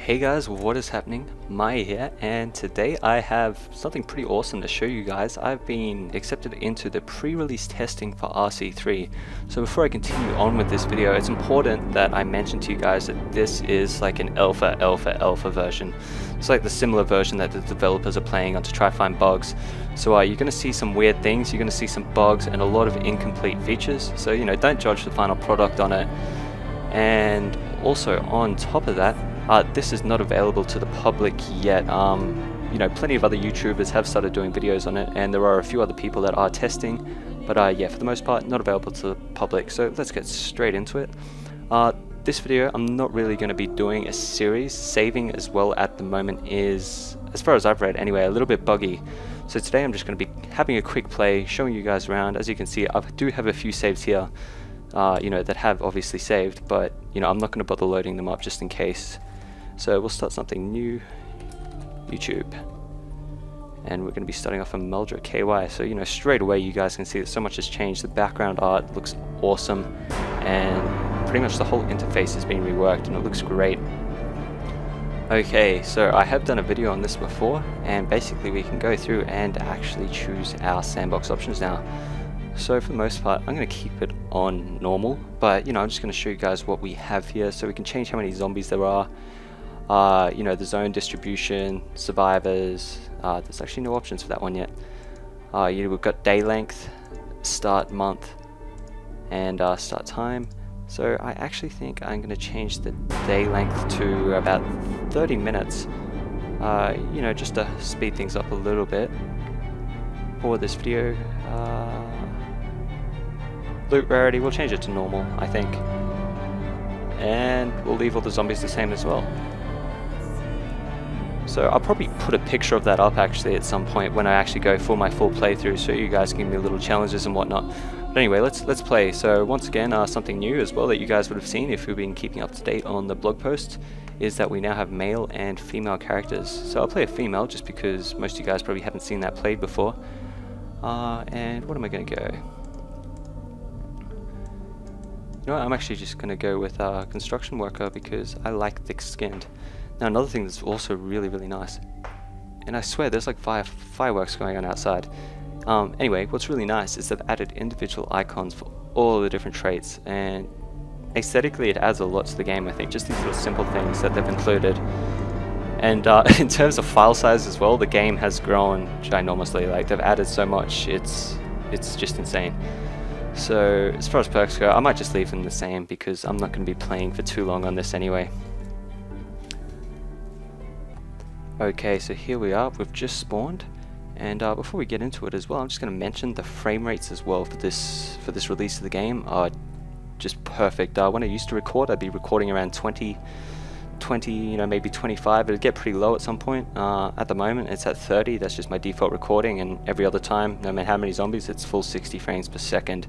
Hey guys, what is happening? Maya here, and today I have something pretty awesome to show you guys. I've been accepted into the pre-release testing for RC3. So before I continue on with this video, it's important that I mention to you guys that this is like an alpha version. It's like the similar version that the developers are playing on to try to find bugs. So you're going to see some weird things, you're going to see some bugs and a lot of incomplete features. So don't judge the final product on it. And also on top of that, this is not available to the public yet. Plenty of other YouTubers have started doing videos on it, and there are a few other people that are testing, but yeah, for the most part, not available to the public. So let's get straight into it. This video, I'm not really going to be doing a series. Saving as well at the moment is, as far as I've read anyway, a little bit buggy. So today I'm just going to be having a quick play, showing you guys around. As you can see, I do have a few saves here, that have obviously saved, but I'm not going to bother loading them up just in case. So we'll start something new, YouTube, and we're going to be starting off on Meldra KY. So straight away you guys can see that so much has changed. The background art looks awesome, and pretty much the whole interface has been reworked, and it looks great. Okay, so I have done a video on this before, and basically we can go through and actually choose our sandbox options now. So for the most part, I'm going to keep it on normal, but I'm just going to show you guys what we have here. So we can change how many zombies there are. The zone distribution, survivors. There's actually no options for that one yet. We've got day length, start month, and start time. So I actually think I'm going to change the day length to about 30 minutes. Just to speed things up a little bit for this video. Loot rarity, we'll change it to normal, I think. And we'll leave all the zombies the same as well. So I'll probably put a picture of that up actually at some point when I actually go for my full playthrough, so you guys can give me little challenges and whatnot. But anyway, let's play. So once again, something new as well that you guys would have seen if you've been keeping up to date on the blog post is that we now have male and female characters. So I'll play a female just because most of you guys probably haven't seen that played before. And what am I going to go? I'm actually just going to go with construction worker because I like thick-skinned. Now another thing that's also really nice, and I swear there's like fireworks going on outside. Anyway, what's really nice is they've added individual icons for all the different traits, and aesthetically it adds a lot to the game, I think, just these little simple things that they've included. And in terms of file size as well, the game has grown ginormously. Like, they've added so much, it's just insane. So as far as perks go, I might just leave them the same because I'm not going to be playing for too long on this anyway. Okay, so here we are, we've just spawned, and before we get into it as well, I'm just going to mention the frame rates as well for this release of the game are just perfect. When I used to record, I'd be recording around 20, maybe 25. It'd get pretty low at some point. At the moment it's at 30, that's just my default recording, and every other time, no matter how many zombies, it's full 60 frames per second.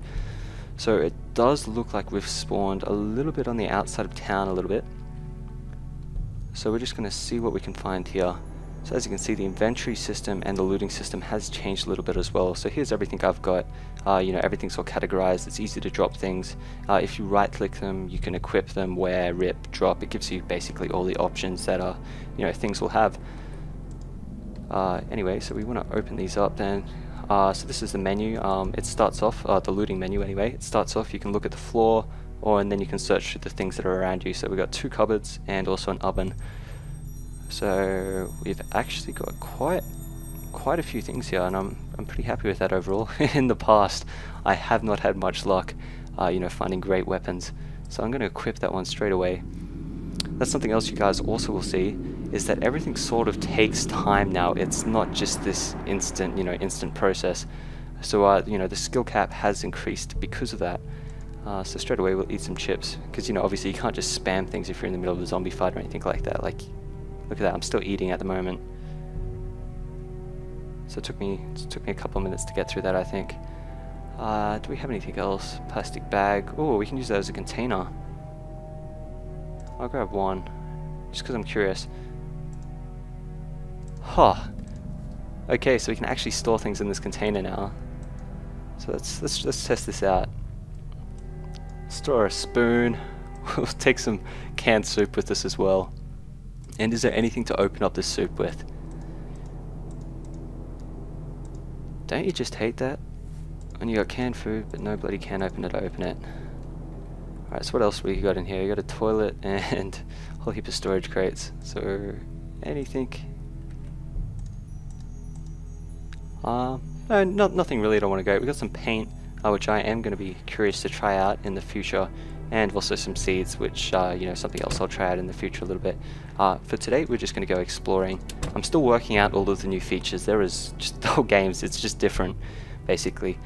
So it does look like we've spawned a little bit on the outside of town a little bit. So we're just going to see what we can find here. So as you can see, the inventory system and the looting system has changed a little bit as well. So here's everything I've got. Everything's all categorized. It's easy to drop things. If you right click them, you can equip them, wear, rip, drop. It gives you basically all the options that things will have. Anyway, so we want to open these up then. So this is the menu. It starts off, the looting menu anyway. It starts off, you can look at the floor, and then you can search through the things that are around you. So we've got 2 cupboards and also an oven. So we've actually got quite a few things here, and I'm pretty happy with that overall. In the past, I have not had much luck, finding great weapons. So I'm going to equip that one straight away. That's something else you guys also will see, is that everything sort of takes time now. It's not just this instant process. So the skill cap has increased because of that. So straight away we'll eat some chips, because obviously you can't just spam things if you're in the middle of a zombie fight or anything like that. Like, look at that, I'm still eating at the moment. So it took me a couple of minutes to get through that, I think. Do we have anything else? Plastic bag. Oh, we can use that as a container. I'll grab one, just because I'm curious. Huh. Okay, so we can actually store things in this container now. So let's test this out. Store a spoon. We'll take some canned soup with us as well. And is there anything to open up this soup with? Don't you just hate that? When you got canned food, but no bloody can opener to open it. Alright, so what else we got in here? You got a toilet and a whole heap of storage crates. So, anything? No, nothing really I don't want to go. We got some paint, which I am going to be curious to try out in the future. And also some seeds, which, you know, something else I'll try out in the future a little bit. For today, we're just going to go exploring. I'm still working out all of the new features. There is just the whole games, it's just different, basically.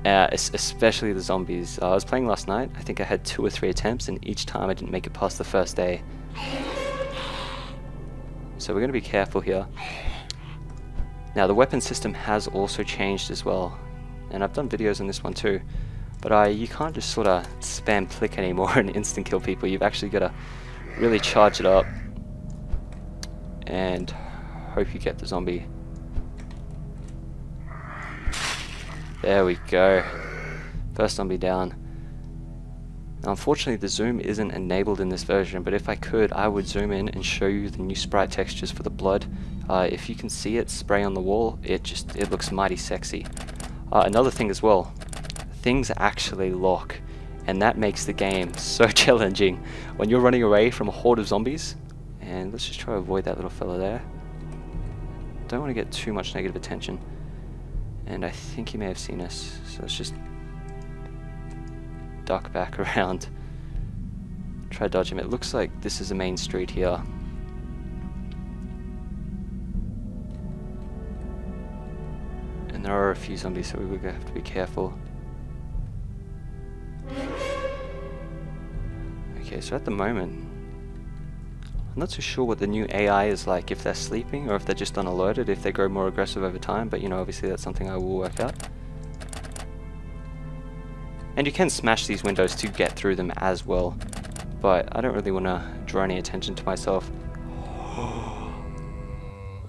Especially the zombies. I was playing last night. I think I had 2 or 3 attempts, and each time I didn't make it past the first day. So we're going to be careful here. Now, the weapon system has also changed as well. And I've done videos on this one too. But you can't just sort of spam click anymore and instant kill people. You've actually got to really charge it up and hope you get the zombie. There we go. First zombie down. Now, unfortunately, the zoom isn't enabled in this version, but if I could, I would zoom in and show you the new sprite textures for the blood. If you can see it spray on the wall, it looks mighty sexy. Another thing as well. Things actually lock, and that makes the game so challenging when you're running away from a horde of zombies. And let's just try to avoid that little fella there. Don't want to get too much negative attention, and I think he may have seen us, so let's just duck back around, try to dodge him. It looks like this is the main street here. And there are a few zombies, so we're going to have to be careful. Okay, so at the moment, I'm not too sure what the new AI is like, if they're sleeping or if they're just unalerted, if they grow more aggressive over time, but you know, obviously that's something I will work out. And you can smash these windows to get through them as well, but I don't really want to draw any attention to myself.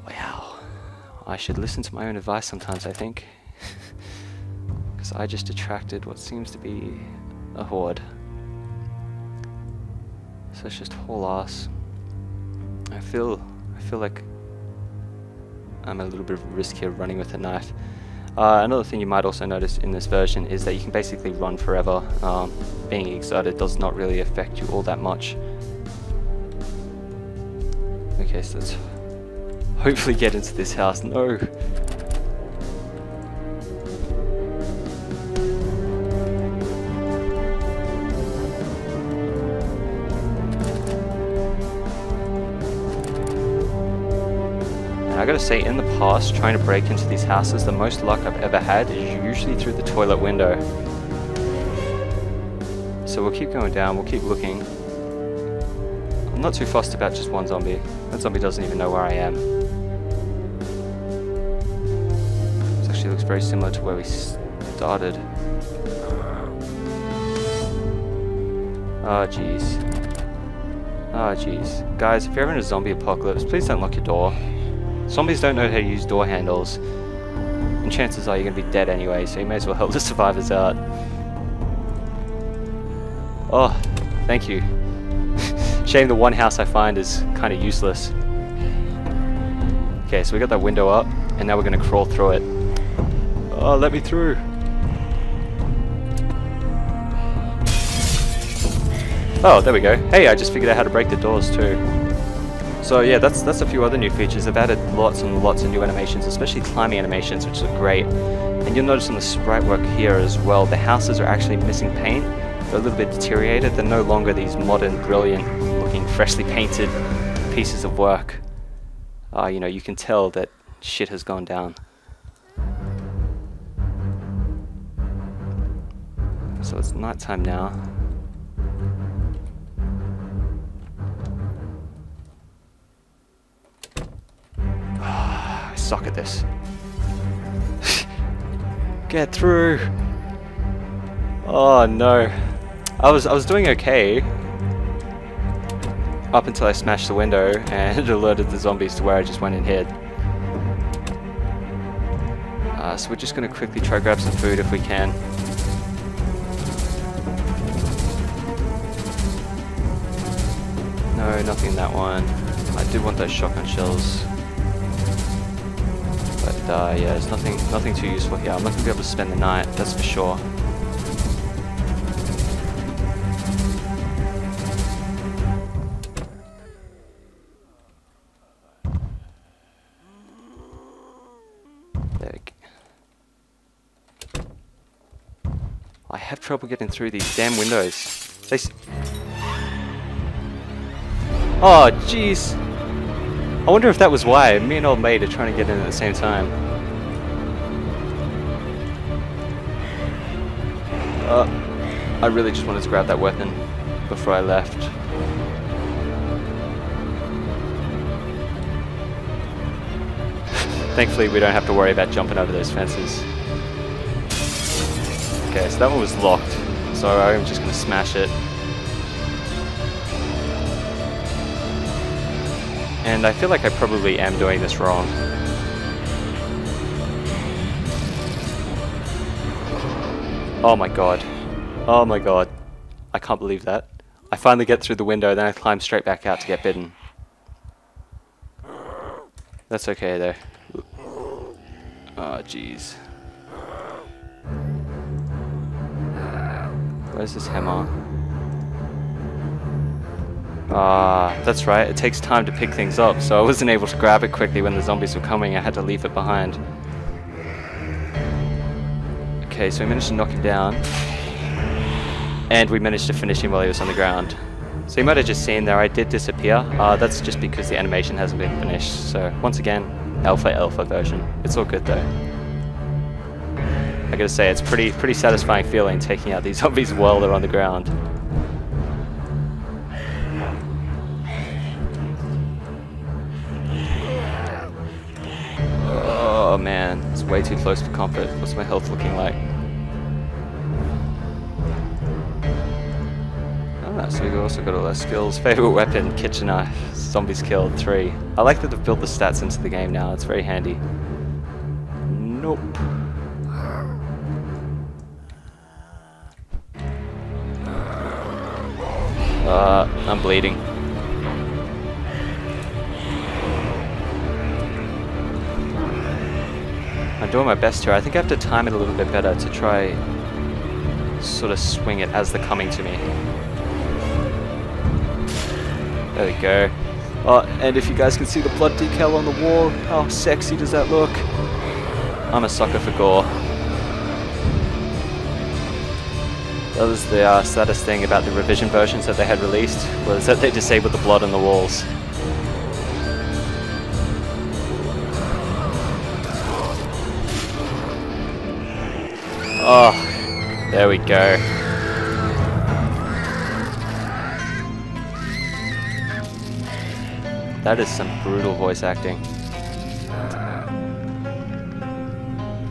Wow, I should listen to my own advice sometimes, I think, because I just attracted what seems to be a horde. So let's just haul ass. I feel like I'm a little bit of a risk here running with a knife. Another thing you might also notice in this version is that you can basically run forever. Being exerted does not really affect you all that much. Okay, so let's hopefully get into this house. No! I gotta say, in the past, trying to break into these houses, the most luck I've ever had is usually through the toilet window. So we'll keep going down, we'll keep looking. I'm not too fussed about just one zombie. That zombie doesn't even know where I am. This actually looks very similar to where we started. Oh jeez. Oh jeez. Guys, if you're ever in a zombie apocalypse, please don't lock your door. Zombies don't know how to use door handles, and chances are you're going to be dead anyway, so you may as well help the survivors out. Oh, thank you. Shame the one house I find is kind of useless. Okay, so we got that window up, and now we're going to crawl through it. Oh, let me through. Oh, there we go. Hey, I just figured out how to break the doors too. So yeah, that's a few other new features. They've added lots and lots of new animations, especially climbing animations, which are great. And you'll notice in the sprite work here as well, the houses are actually missing paint. They're a little bit deteriorated. They're no longer these modern, brilliant looking, freshly painted pieces of work. You know, you can tell that shit has gone down. So it's nighttime now. I suck at this. Get through. Oh no. I was doing okay up until I smashed the window and alerted the zombies to where I just went and hid. So we're just going to quickly try grab some food if we can. No, nothing in that one. did want those shotgun shells. But yeah, there's nothing too useful here. I'm not gonna be able to spend the night, that's for sure. There we go. I have trouble getting through these damn windows. Oh, jeez. I wonder if that was why. Me and old mate are trying to get in at the same time. I really just wanted to grab that weapon before I left. Thankfully, we don't have to worry about jumping over those fences. Okay, so that one was locked, so I'm just going to smash it. And I feel like I probably am doing this wrong. Oh my god. Oh my god. I can't believe that. I finally get through the window, then I climb straight back out to get bitten. That's okay though. Oh jeez. Where's this hammer? Ah, that's right, it takes time to pick things up, so I wasn't able to grab it quickly when the zombies were coming. I had to leave it behind. Okay, so we managed to knock him down. And we managed to finish him while he was on the ground. So you might have just seen there, I did disappear. That's just because the animation hasn't been finished. So once again, alpha version. It's all good though. I gotta say, it's pretty satisfying feeling taking out these zombies while they're on the ground. Oh man, it's way too close for comfort. What's my health looking like? Ah, so we've also got all our skills. Favorite weapon, kitchen knife. Zombies killed, 3. I like that they've built the stats into the game now, it's very handy. Nope. I'm bleeding. I'm doing my best here. I think I have to time it a little bit better to try sort of swing it as they're coming to me. There we go. Oh, and if you guys can see the blood decal on the wall, how sexy does that look? I'm a sucker for gore. That was the saddest thing about the revision versions that they had released, was that they disabled the blood on the walls. Oh, there we go. That is some brutal voice acting.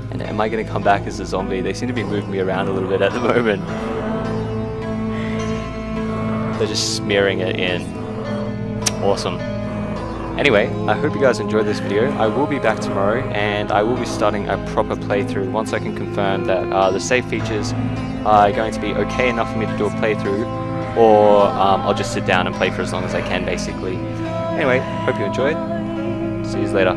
And am I going to come back as a zombie? They seem to be moving me around a little bit at the moment. They're just smearing it in. Awesome. Anyway, I hope you guys enjoyed this video. I will be back tomorrow, and I will be starting a proper playthrough once I can confirm that the save features are going to be okay enough for me to do a playthrough, or I'll just sit down and play for as long as I can, basically. Anyway, hope you enjoyed. See you later.